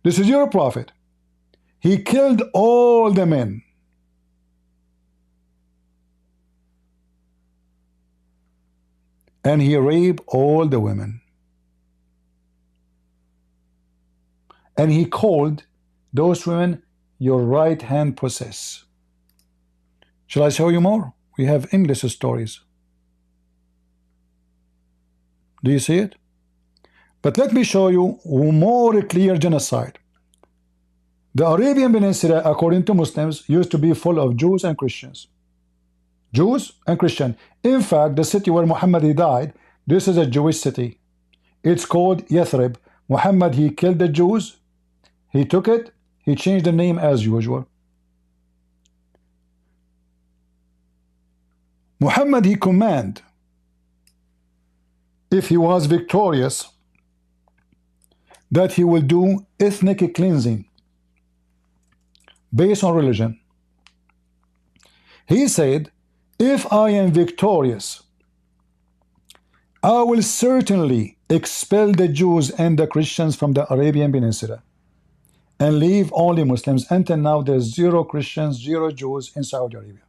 This is your prophet. He killed all the men. And he raped all the women. And he called those women your right hand possess. Shall I show you more? We have English stories. Do you see it? But let me show you more clear genocide. The Arabian Peninsula, according to Muslims, used to be full of Jews and Christians. Jews and Christians. In fact, the city where Muhammad died, this is a Jewish city. It's called Yathrib. Muhammad, he killed the Jews. He took it. He changed the name as usual. Muhammad, he commanded, if he was victorious, that he will do ethnic cleansing based on religion. He said, if I am victorious, I will certainly expel the Jews and the Christians from the Arabian Peninsula and leave only Muslims. Until now, there's 0 Christians, 0 Jews in Saudi Arabia.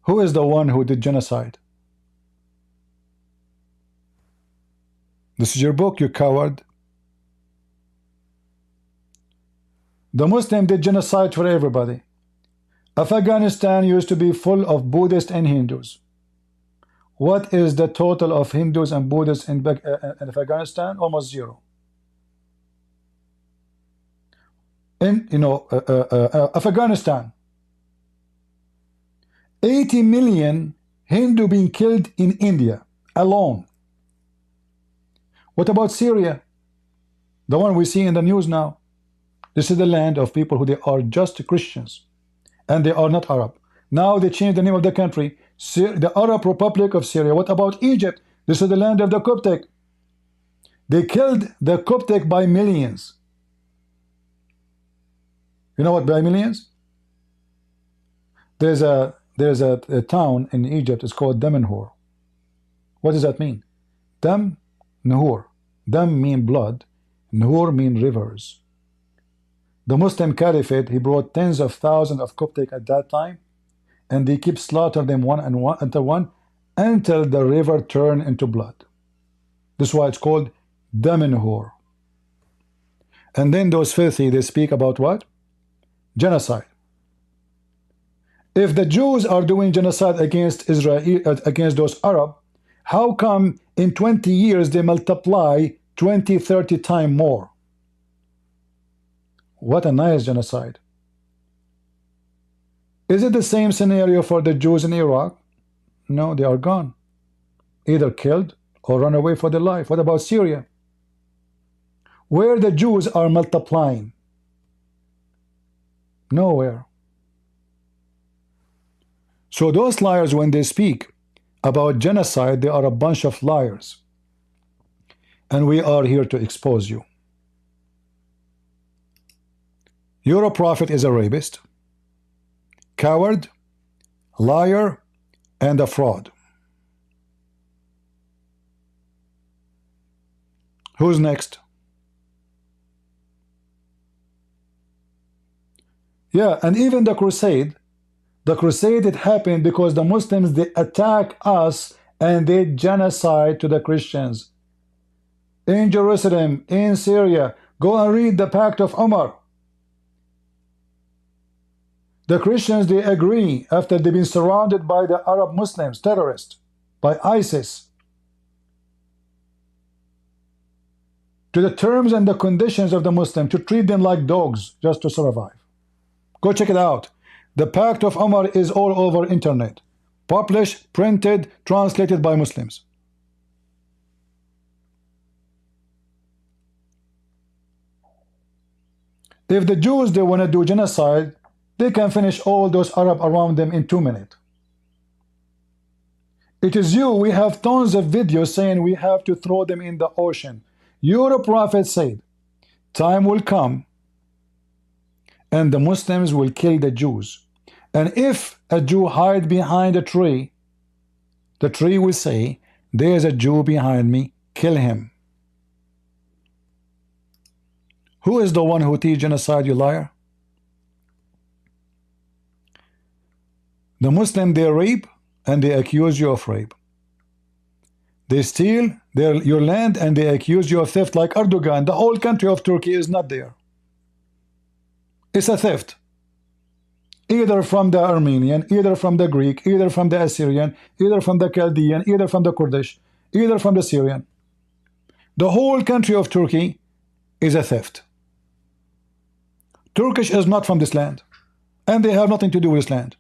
Who is the one who did genocide? This is your book, you coward. The Muslim did genocide for everybody. Afghanistan used to be full of Buddhists and Hindus. What is the total of Hindus and Buddhists in Afghanistan? Almost 0. In Afghanistan, 80 million Hindu being killed in India alone. What about Syria? The one we see in the news now. This is the land of people who they are just Christians and they are not Arab. Now they changed the name of the country, the Arab Republic of Syria. What about Egypt? This is the land of the Coptic. They killed the Coptic by millions. You know what by millions? There's a town in Egypt. It's called Damanhur. What does that mean? Dam, Nahur. Dam mean blood. Nahur mean rivers. The Muslim Caliphate, he brought tens of thousands of Coptic at that time, and they keep slaughtering them one until the river turned into blood. This is why it's called Damanhur. And then those filthy, they speak about what? Genocide. If the Jews are doing genocide against Israel, against those Arab, how come in 20 years they multiply 20, 30 times more? What a nice genocide. Is it the same scenario for the Jews in Iraq? No, they are gone. Either killed or run away for their life. What about Syria? Where the Jews are multiplying? Nowhere. So those liars, when they speak about genocide, they are a bunch of liars. And we are here to expose you. Your prophet is a rapist, coward, liar, and a fraud. Who's next? Yeah, and even the crusade it happened because the Muslims, they attack us and they genocide to the Christians. In Jerusalem, in Syria, go and read the Pact of Umar. The Christians, they agree after they've been surrounded by the Arab Muslims, terrorists, by ISIS, to the terms and the conditions of the Muslim, to treat them like dogs just to survive. Go check it out. The Pact of Umar is all over internet. Published, printed, translated by Muslims. If the Jews, they want to do genocide, they can finish all those Arab around them in 2 minutes. It is you, we have tons of videos saying we have to throw them in the ocean. Your prophet said, time will come and the Muslims will kill the Jews. And if a Jew hide behind a tree, the tree will say, there's a Jew behind me, kill him. Who is the one who teach genocide, you liar? The Muslim, they rape and they accuse you of rape. They steal your land and they accuse you of theft like Erdogan. The whole country of Turkey is not there. It's a theft. Either from the Armenian, either from the Greek, either from the Assyrian, either from the Chaldean, either from the Kurdish, either from the Syrian. The whole country of Turkey is a theft. Turkish is not from this land, and they have nothing to do with this land.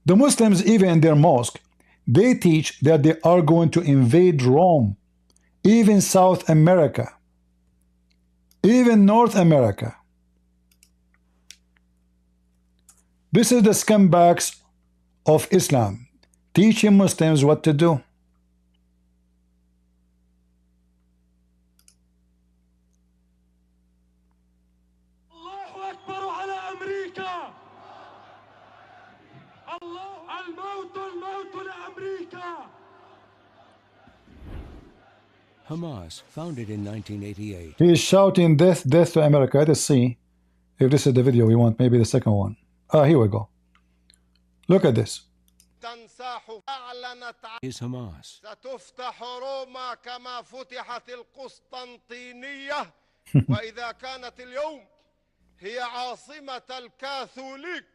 The Muslims, even in their mosque, they teach that they are going to invade Rome, even South America, even North America. This is the scumbags of Islam, teaching Muslims what to do. Hamas, founded in 1988. He is shouting death, death to America. Let us see if this is the video we want, maybe the second one. Here we go. Look at this. Is Hamas. ستفتح روما كما فتحت القسطنطينية وإذا كانت اليوم هي عاصمة الكاثوليك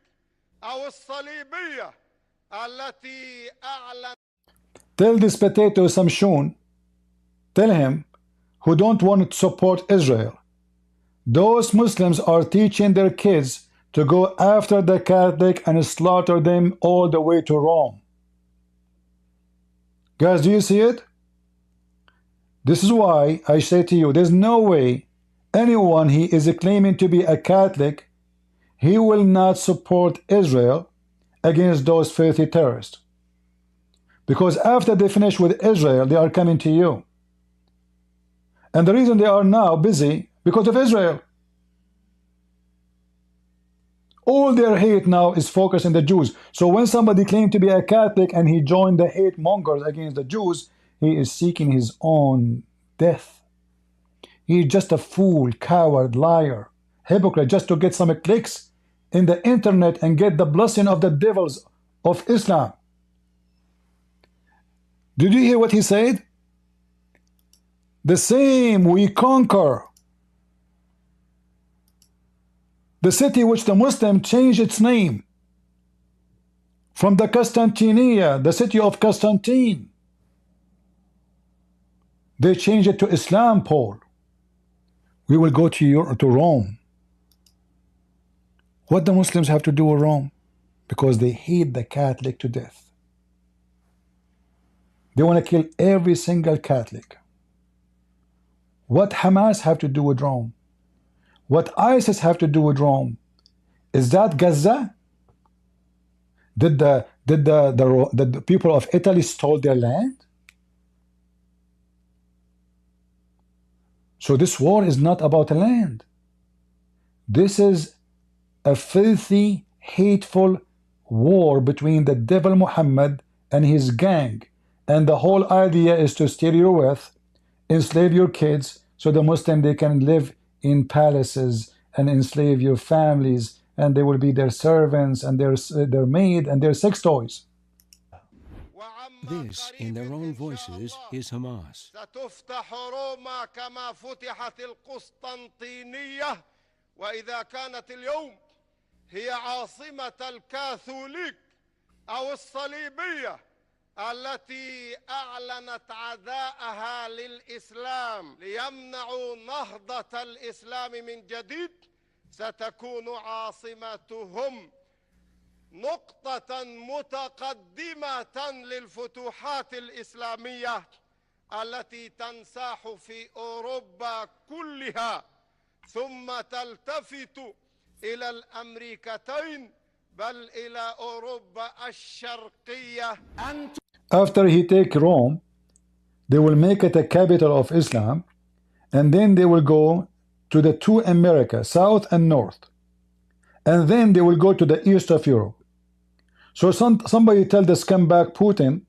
أو الصليبية التي أعلن. Tell this potato Samshun, tell him, who don't want to support Israel, those Muslims are teaching their kids to go after the Catholic and slaughter them all the way to Rome. Guys, do you see it? This is why I say to you, there's no way anyone he is claiming to be a Catholic, he will not support Israel against those filthy terrorists. Because after they finish with Israel, they are coming to you. And the reason they are now busy, because of Israel. All their hate now is focused on the Jews. So when somebody claimed to be a Catholic and he joined the hate mongers against the Jews, he is seeking his own death. He is just a fool, coward, liar, hypocrite, just to get some clicks in the internet and get the blessing of the devils of Islam. Did you hear what he said? The same we conquer. The city which the Muslim changed its name from the Constantinia, the city of Constantine. They changed it to Islam, Paul. We will go to Rome. What the Muslims have to do with Rome? Because they hate the Catholic to death. They want to kill every single Catholic. What Hamas have to do with Rome? What ISIS have to do with Rome? Is that Gaza? Did the people of Italy stole their land? So this war is not about land. This is a filthy, hateful war between the devil Muhammad and his gang. And the whole idea is to steal your wealth, enslave your kids, so the Muslim, they can live in palaces and enslave your families, and they will be their servants and their maid and their sex toys. This, in their own voices, is Hamas. ستفتح روما كما فتحت القسطنطينية وإذا كانت اليوم هي عاصمة الكاثوليك أو الصليبية التي أعلنت عداءها للإسلام ليمنعوا نهضة الإسلام من جديد ستكون عاصمتهم نقطة متقدمة للفتوحات الإسلامية التي تنساح في أوروبا كلها ثم تلتفت إلى الأمريكتين بل إلى أوروبا الشرقية. After he take Rome, they will make it a capital of Islam, and then they will go to the two Americas, South and North, and then they will go to the east of Europe. So somebody tell the scumbag Putin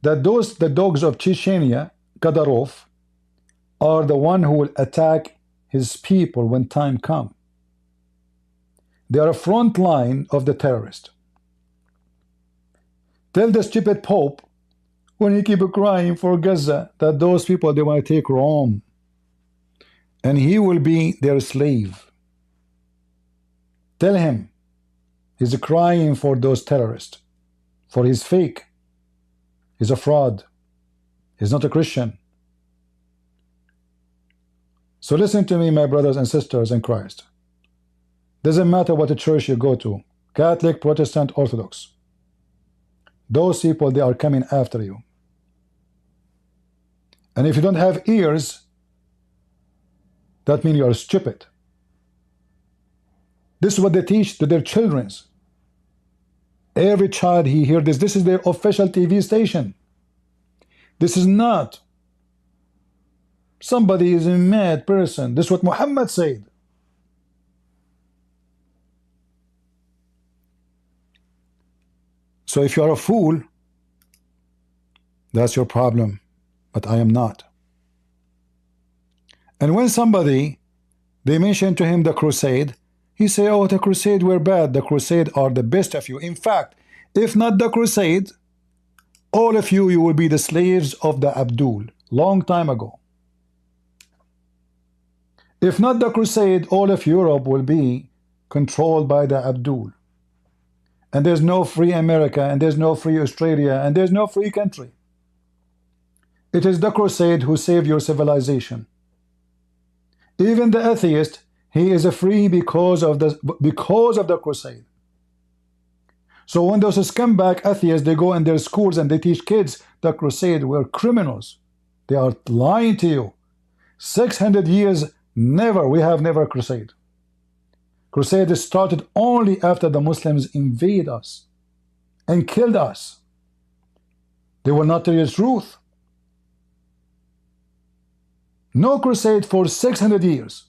that the dogs of Chechnya, Kadyrov, are the one who will attack his people when time comes. They are a front line of the terrorist. Tell the stupid Pope, when he keep crying for Gaza, that those people, they want to take Rome, and he will be their slave. Tell him he's crying for those terrorists, for he's fake, he's a fraud, he's not a Christian. So listen to me, my brothers and sisters in Christ. Doesn't matter what church you go to, Catholic, Protestant, Orthodox. Those people, they are coming after you. And if you don't have ears, that means you are stupid. This is what they teach to their children. Every child he hears this. This is their official TV station. This is not somebody is a mad person. This is what Muhammad said. So if you are a fool, that's your problem, but I am not. And when somebody, they mention to him the crusade, he say, oh, the crusade were bad. The crusade are the best of you. In fact, if not the crusade, all of you, you will be the slaves of the Abdul, long time ago. If not the crusade, all of Europe will be controlled by the Abdul. And there's no free America, and there's no free Australia, and there's no free country. It is the crusade who saved your civilization. Even the atheist, he is free because of the crusade. So when those scumbag atheists, they go in their schools and they teach kids the crusade were criminals. They are lying to you. 600 years, never, we have never crusade. Crusade started only after the Muslims invaded us and killed us. They will not tell you the truth. No crusade for 600 years.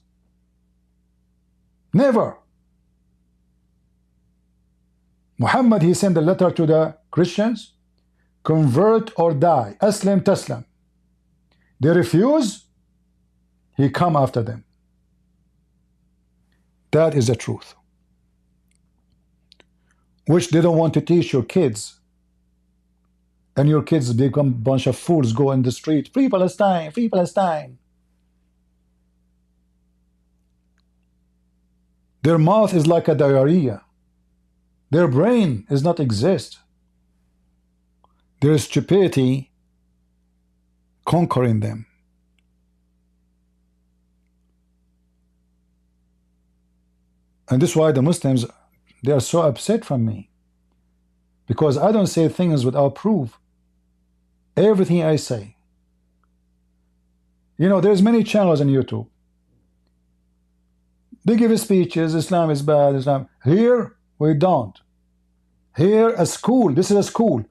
Never. Muhammad, he sent a letter to the Christians, convert or die, Aslam Taslam. They refuse, he come after them. That is the truth, which they don't want to teach your kids. And your kids become a bunch of fools, go in the street, free Palestine, free Palestine. Their mouth is like a diarrhea. Their brain does not exist. There is stupidity conquering them. And this is why the Muslims, they are so upset from me. Because I don't say things without proof. Everything I say. You know, there's many channels on YouTube. They give speeches, Islam is bad, Islam. Here, we don't. Here, a school, this is a school.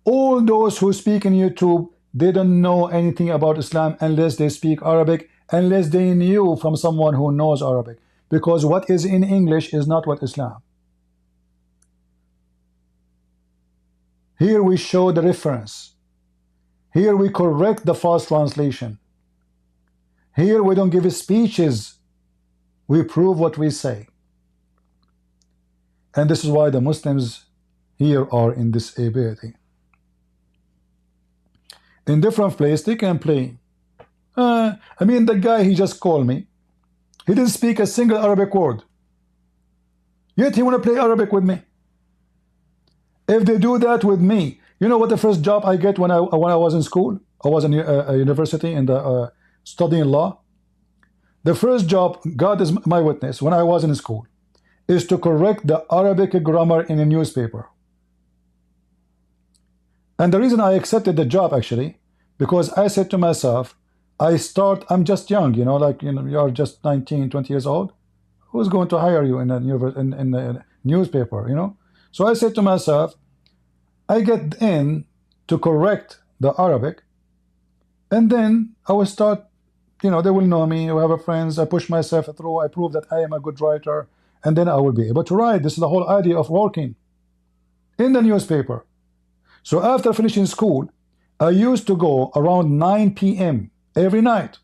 All those who speak in YouTube, they don't know anything about Islam unless they speak Arabic, unless they knew from someone who knows Arabic. Because what is in English is not what Islam. Here we show the reference. Here we correct the false translation. Here we don't give speeches. We prove what we say. And this is why the Muslims here are in this ability. In different places they can play. I mean, the guy, he just called me. He didn't speak a single Arabic word. Yet he want to play Arabic with me. If they do that with me, you know what the first job I get when I was in school? I was in a university in the studying law. The first job, God is my witness, when I was in school, is to correct the Arabic grammar in a newspaper. And the reason I accepted the job, actually, because I said to myself, I'm just young, you know, like, you know, you're just 19, 20 years old. Who's going to hire you in a newspaper, you know? So I said to myself, I get in to correct the Arabic, and then I will start, you know, they will know me, I have friends, I push myself through, I prove that I am a good writer, and then I will be able to write. This is the whole idea of working in the newspaper. So after finishing school, I used to go around 9 p.m. every night.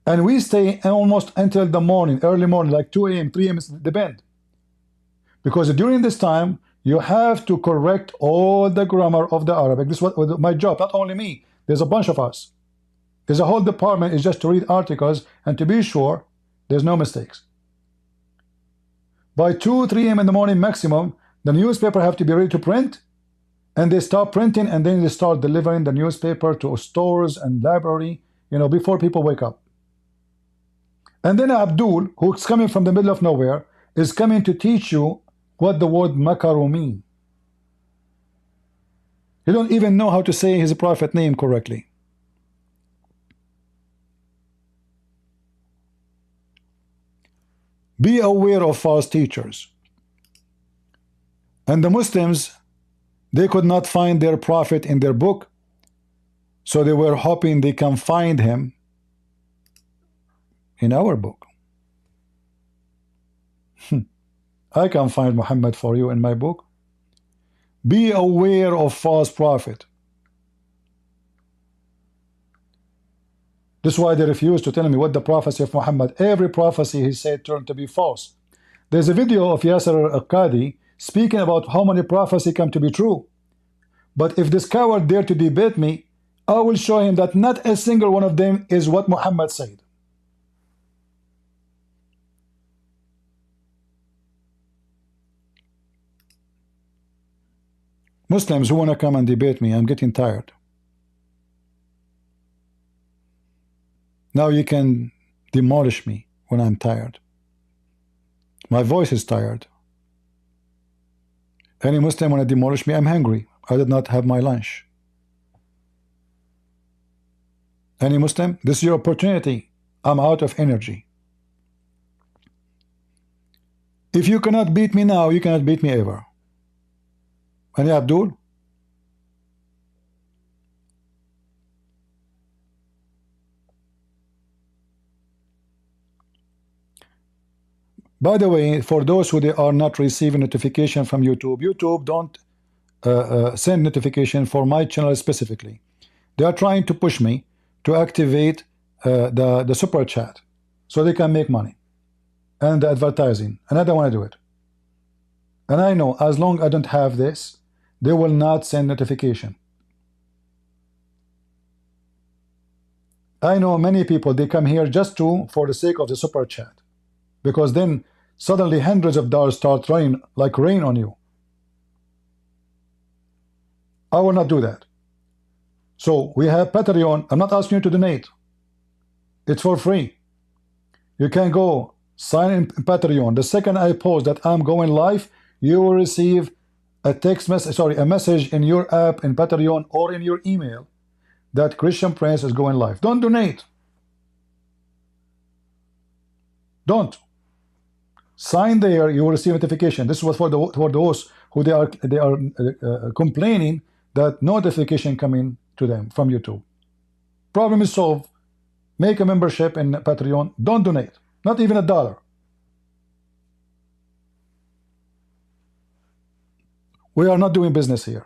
And we stay almost until the morning, early morning, like 2 a.m., 3 a.m., depend. Because during this time, you have to correct all the grammar of the Arabic. This is what my job, not only me. There's a bunch of us. There's a whole department is just to read articles and to be sure there's no mistakes. By 2, 3 a.m. in the morning maximum, the newspaper have to be ready to print, and they start printing, and then they start delivering the newspaper to stores and library, you know, before people wake up. And then Abdul, who's coming from the middle of nowhere, is coming to teach you what the word makaru mean. He don't even know how to say his prophet name correctly. Be aware of false teachers. And the Muslims, they could not find their prophet in their book, so they were hoping they can find him in our book. I can find Muhammad for you in my book. Be aware of false prophet. This is why they refuse to tell me what the prophecy of Muhammad. Every prophecy he said turned to be false. There's a video of Yasser al-Qadi speaking about how many prophecies come to be true. But if this coward dare to debate me, I will show him that not a single one of them is what Muhammad said. Muslims who want to come and debate me, I'm getting tired. Now you can demolish me when I'm tired. My voice is tired. Any Muslim want to demolish me, I'm hungry. I did not have my lunch. Any Muslim, this is your opportunity. I'm out of energy. If you cannot beat me now, you cannot beat me ever. Any Abdul? By the way, for those who they are not receiving notification from YouTube, YouTube don't send notification for my channel specifically. They are trying to push me to activate the super chat so they can make money and the advertising, and I don't want to do it. And I know as long as I don't have this, they will not send notification. I know many people, they come here just for the sake of the super chat, because then suddenly hundreds of dollars start raining like rain on you. I will not do that. So we have Patreon. I'm not asking you to donate. It's for free. You can go sign in Patreon. The second I post that I'm going live, you will receive a text message, a message in your app, in Patreon, or in your email that Christian Prince is going live. Don't donate. Don't. Sign there, you will receive notification. This was for those who they are complaining that no notification coming to them from YouTube. Problem is solved. Make a membership in Patreon. Don't donate. Not even $1. We are not doing business here.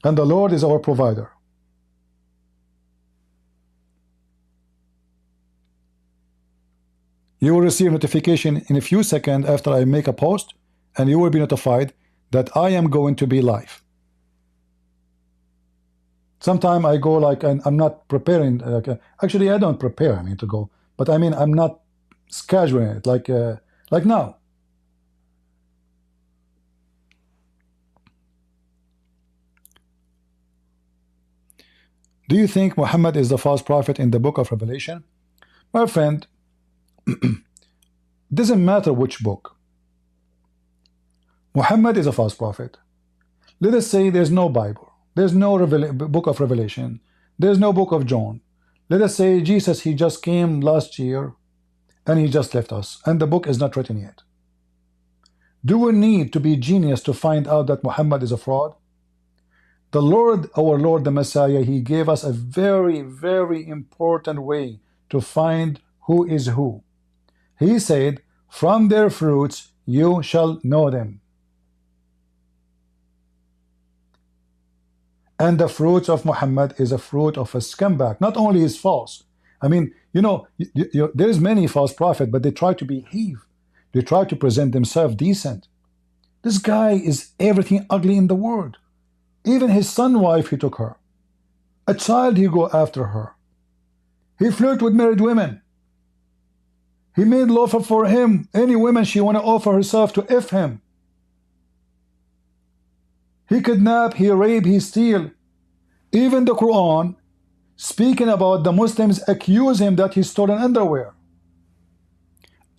And the Lord is our provider. You will receive notification in a few seconds after I make a post, and you will be notified that I am going to be live. Sometimes I go like I'm not preparing. Actually, I don't prepare. To go, but I'm not scheduling it like now. Do you think Muhammad is the false prophet in the book of Revelation? My friend, doesn't matter which book. Muhammad is a false prophet. Let us say there's no Bible. There's no book of Revelation. There's no book of John. Let us say Jesus, he just came last year and he just left us and the book is not written yet. Do we need to be genius to find out that Muhammad is a fraud? The Lord, our Lord, the Messiah, he gave us a very, very important way to find who is who. He said, from their fruits you shall know them. And the fruits of Muhammad is a fruit of a scumbag. Not only is false. I mean, you know, there's many false prophets, but they try to behave. They try to present themselves decent. This guy is everything ugly in the world. Even his son wife, he took her. A child, he go after her. He flirt with married women. He made lawful for him any woman she want to offer herself to F him. He kidnap, he rape, he steal. Even the Quran, speaking about the Muslims, accuse him that he stole an underwear.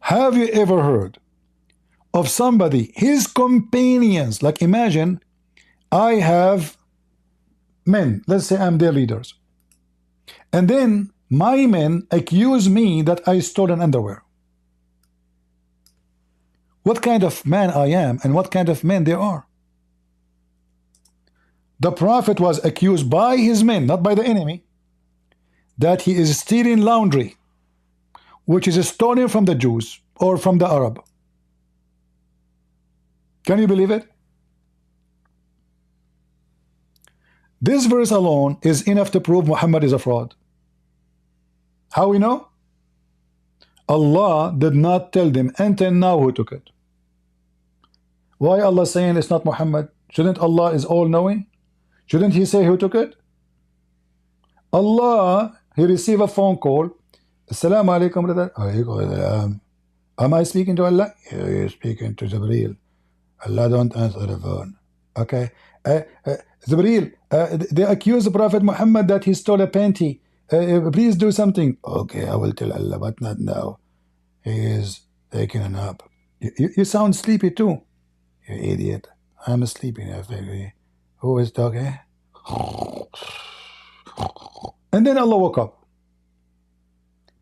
Have you ever heard of somebody, his companions, like imagine I have men, let's say I'm their leaders, and then my men accuse me that I stole an underwear. What kind of man I am and what kind of men they are. The Prophet was accused by his men, not by the enemy, that he is stealing laundry, which is stolen from the Jews or from the Arab. Can you believe it? This verse alone is enough to prove Muhammad is a fraud. How we know? Allah did not tell them until now who took it. Why Allah saying it's not Muhammad? Shouldn't Allah is all-knowing? Shouldn't he say who took it? Allah, he received a phone call. Assalamu alaikum, brother. Am I speaking to Allah? Yeah, you're speaking to Jibreel. Allah don't answer the phone. Okay. Jibreel, they accuse the Prophet Muhammad that he stole a panty. Please do something. Okay, I will tell Allah, but not now. He is taking a nap. You sound sleepy too. You idiot. I'm sleeping. Who is talking? And then Allah woke up.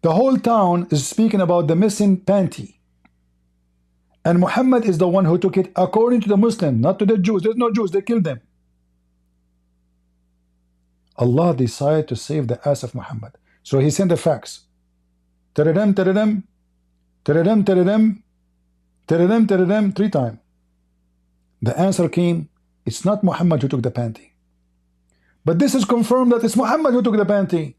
The whole town is speaking about the missing panty. And Muhammad is the one who took it according to the Muslim, not to the Jews. There's no Jews, they killed them. Allah decided to save the ass of Muhammad. So he sent a fax. Teredem, teredem, teredem, teredem, teredem, teredem, 3 times. The answer came, it's not Muhammad who took the panty. But this is confirmed that it's Muhammad who took the panty.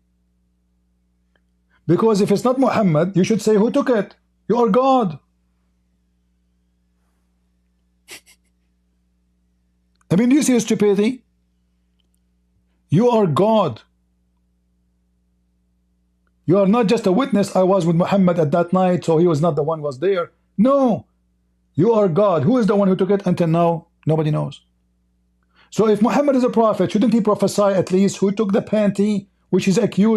Because if it's not Muhammad, you should say who took it. You are God. I mean, do you see his stupidity? You are God. You are not just a witness. I was with Muhammad at that night, so he was not the one who was there. No. You are God. Who is the one who took it? Until now, nobody knows. So if Muhammad is a prophet, shouldn't he prophesy at least who took the panty which is accused?